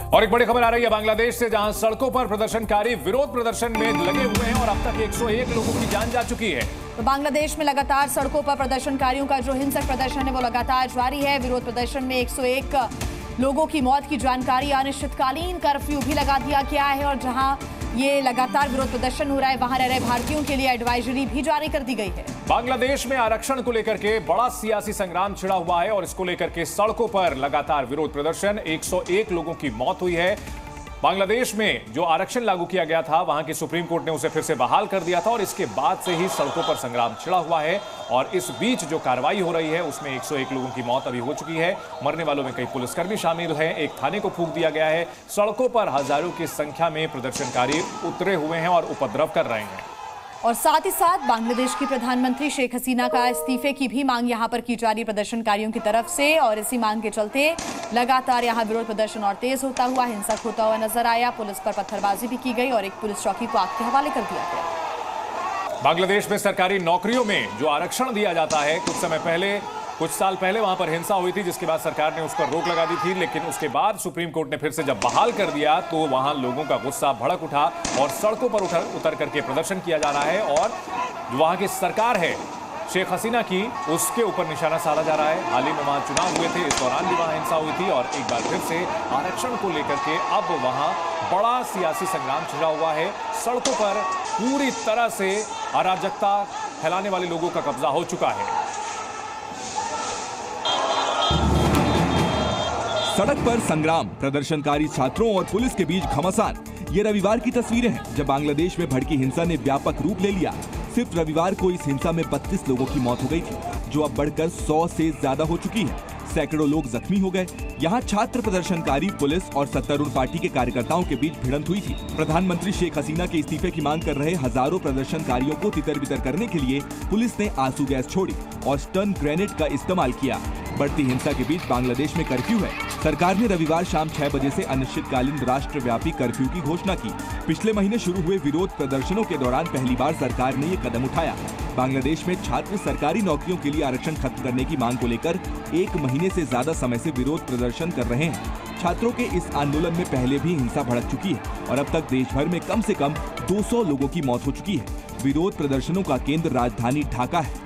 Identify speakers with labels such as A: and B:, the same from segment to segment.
A: और एक बड़ी खबर आ रही है बांग्लादेश से, जहां सड़कों पर प्रदर्शनकारी विरोध प्रदर्शन में लगे हुए हैं और अब तक 101 लोगों की जान जा चुकी है।
B: तो बांग्लादेश में लगातार सड़कों पर प्रदर्शनकारियों का जो हिंसक प्रदर्शन है वो लगातार जारी है। विरोध प्रदर्शन में 101 लोगों की मौत की जानकारी। अनिश्चितकालीन कर्फ्यू भी लगा दिया गया है और जहां ये लगातार विरोध प्रदर्शन हो रहा है वहां रह रहे भारतीयों के लिए एडवाइजरी भी जारी कर दी गई है।
A: बांग्लादेश में आरक्षण को लेकर के बड़ा सियासी संग्राम छिड़ा हुआ है और इसको लेकर के सड़कों पर लगातार विरोध प्रदर्शन। 101 लोगों की मौत हुई है। बांग्लादेश में जो आरक्षण लागू किया गया था वहां की सुप्रीम कोर्ट ने उसे फिर से बहाल कर दिया था और इसके बाद से ही सड़कों पर संग्राम छिड़ा हुआ है। और इस बीच जो कार्रवाई हो रही है उसमें 101 लोगों की मौत अभी हो चुकी है। मरने वालों में कई पुलिसकर्मी शामिल हैं। एक थाने को फूंक दिया गया है। सड़कों पर हजारों की संख्या में प्रदर्शनकारी उतरे हुए हैं और उपद्रव कर रहे हैं।
B: और साथ ही साथ बांग्लादेश की प्रधानमंत्री शेख हसीना का इस्तीफे की भी मांग यहां पर की जा रही प्रदर्शनकारियों की तरफ से। और इसी मांग के चलते लगातार यहां विरोध प्रदर्शन और तेज होता हुआ, हिंसक होता हुआ नजर आया। पुलिस पर पत्थरबाजी भी की गई और एक पुलिस चौकी को आग के हवाले कर दिया गया।
A: बांग्लादेश में सरकारी नौकरियों में जो आरक्षण दिया जाता है, कुछ साल पहले वहां पर हिंसा हुई थी जिसके बाद सरकार ने उस पर रोक लगा दी थी, लेकिन उसके बाद सुप्रीम कोर्ट ने फिर से जब बहाल कर दिया तो वहां लोगों का गुस्सा भड़क उठा और सड़कों पर उतर करके प्रदर्शन किया जा रहा है। और जो वहां की सरकार है शेख हसीना की, उसके ऊपर निशाना साधा जा रहा है। हाल ही में वहां चुनाव हुए थे, इस दौरान भी वहां हिंसा हुई थी और एक बार फिर से आरक्षण को लेकर के अब वहां बड़ा सियासी संग्राम छिड़ा हुआ है। सड़कों पर पूरी तरह से अराजकता फैलाने वाले लोगों का कब्जा हो चुका है।
C: सड़क पर संग्राम, प्रदर्शनकारी छात्रों और पुलिस के बीच घमासान। ये रविवार की तस्वीरें हैं जब बांग्लादेश में भड़की हिंसा ने व्यापक रूप ले लिया। सिर्फ रविवार को इस हिंसा में 32 लोगों की मौत हो गई थी, जो अब बढ़कर 100 से ज्यादा हो चुकी है। सैकड़ों लोग जख्मी हो गए। यहाँ छात्र प्रदर्शनकारी, पुलिस और सत्तारूढ़ पार्टी के कार्यकर्ताओं के बीच भिड़ंत हुई थी। प्रधानमंत्री शेख हसीना के इस्तीफे की मांग कर रहे हजारों प्रदर्शनकारियों को तितर-बितर करने के लिए पुलिस ने आंसू गैस छोड़ी और स्टन ग्रेनेड का इस्तेमाल किया। बढ़ती हिंसा के बीच बांग्लादेश में कर्फ्यू है। सरकार ने रविवार शाम 6 बजे से अनिश्चितकालीन राष्ट्रव्यापी कर्फ्यू की घोषणा की। पिछले महीने शुरू हुए विरोध प्रदर्शनों के दौरान पहली बार सरकार ने ये कदम उठाया। बांग्लादेश में छात्र सरकारी नौकरियों के लिए आरक्षण खत्म करने की मांग को लेकर 1 महीने से ज्यादा समय से विरोध प्रदर्शन कर रहे हैं। छात्रों के इस आंदोलन में पहले भी हिंसा भड़क चुकी है और अब तक देश भर में कम से कम 200 लोगों की मौत हो चुकी है। विरोध प्रदर्शनों का केंद्र राजधानी ढाका है।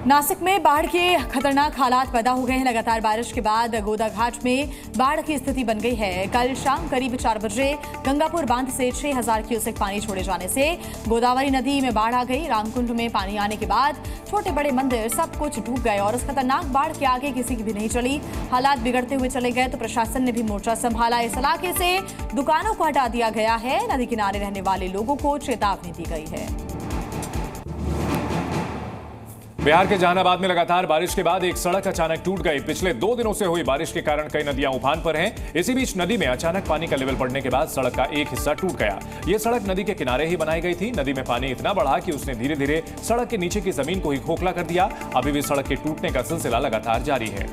B: नासिक में बाढ़ के खतरनाक हालात पैदा हो गए हैं। लगातार बारिश के बाद गोदाघाट में बाढ़ की स्थिति बन गई है। कल शाम करीब 4 बजे गंगापुर बांध से 6000 क्यूसेक पानी छोड़े जाने से गोदावरी नदी में बाढ़ आ गई। रामकुंड में पानी आने के बाद छोटे बड़े मंदिर सब कुछ डूब गए और इस खतरनाक बाढ़ के आगे किसी की भी नहीं चली। हालात बिगड़ते हुए चले गए तो प्रशासन ने भी मोर्चा संभाला। इस इलाके से दुकानों को हटा दिया गया है। नदी किनारे रहने वाले लोगों को चेतावनी दी गई है।
A: बिहार के जहानाबाद में लगातार बारिश के बाद एक सड़क अचानक टूट गई। पिछले 2 दिनों से हुई बारिश के कारण कई नदियां उफान पर हैं। इसी बीच नदी में अचानक पानी का लेवल बढ़ने के बाद सड़क का एक हिस्सा टूट गया। यह सड़क नदी के किनारे ही बनाई गई थी। नदी में पानी इतना बढ़ा कि उसने धीरे धीरे सड़क के नीचे की जमीन को ही खोखला कर दिया। अभी भी सड़क के टूटने का सिलसिला लगातार जारी है।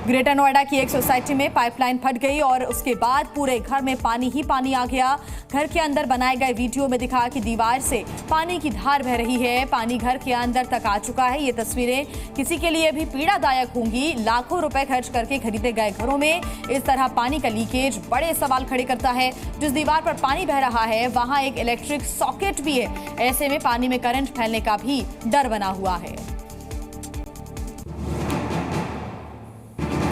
B: ग्रेटर नोएडा की एक सोसाइटी में पाइपलाइन फट गई और उसके बाद पूरे घर में पानी ही पानी आ गया। घर के अंदर बनाए गए वीडियो में दिखा कि दीवार से पानी की धार बह रही है। पानी घर के अंदर तक आ चुका है। ये तस्वीरें किसी के लिए भी पीड़ादायक होंगी। लाखों रुपए खर्च करके खरीदे गए घरों में इस तरह पानी का लीकेज बड़े सवाल खड़े करता है। जिस दीवार पर पानी बह रहा है वहां एक इलेक्ट्रिक सॉकेट भी है। ऐसे में पानी में करंट फैलने का भी डर बना हुआ है।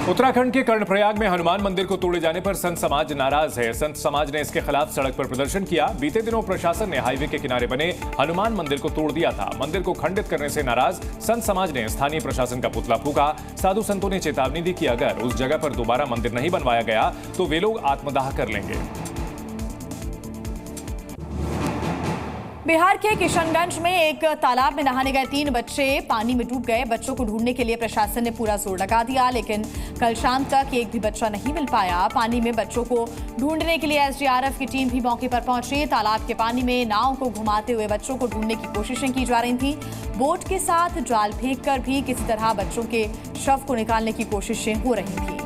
A: उत्तराखंड के कर्णप्रयाग में हनुमान मंदिर को तोड़े जाने पर संत समाज नाराज है। संत समाज ने इसके खिलाफ सड़क पर प्रदर्शन किया। बीते दिनों प्रशासन ने हाईवे के किनारे बने हनुमान मंदिर को तोड़ दिया था। मंदिर को खंडित करने से नाराज संत समाज ने स्थानीय प्रशासन का पुतला फूंका। साधु संतों ने चेतावनी दी कि अगर उस जगह पर दोबारा मंदिर नहीं बनवाया गया तो वे लोग आत्मदाह कर लेंगे।
B: बिहार के किशनगंज में एक तालाब में नहाने गए 3 बच्चे पानी में डूब गए। बच्चों को ढूंढने के लिए प्रशासन ने पूरा जोर लगा दिया, लेकिन कल शाम तक एक भी बच्चा नहीं मिल पाया। पानी में बच्चों को ढूंढने के लिए एसडीआरएफ की टीम भी मौके पर पहुंची। तालाब के पानी में नाव को घुमाते हुए बच्चों को ढूंढने की कोशिशें की जा रही थी। बोट के साथ जाल फेंक कर भी किसी तरह बच्चों के शव को निकालने की कोशिशें हो रही थी।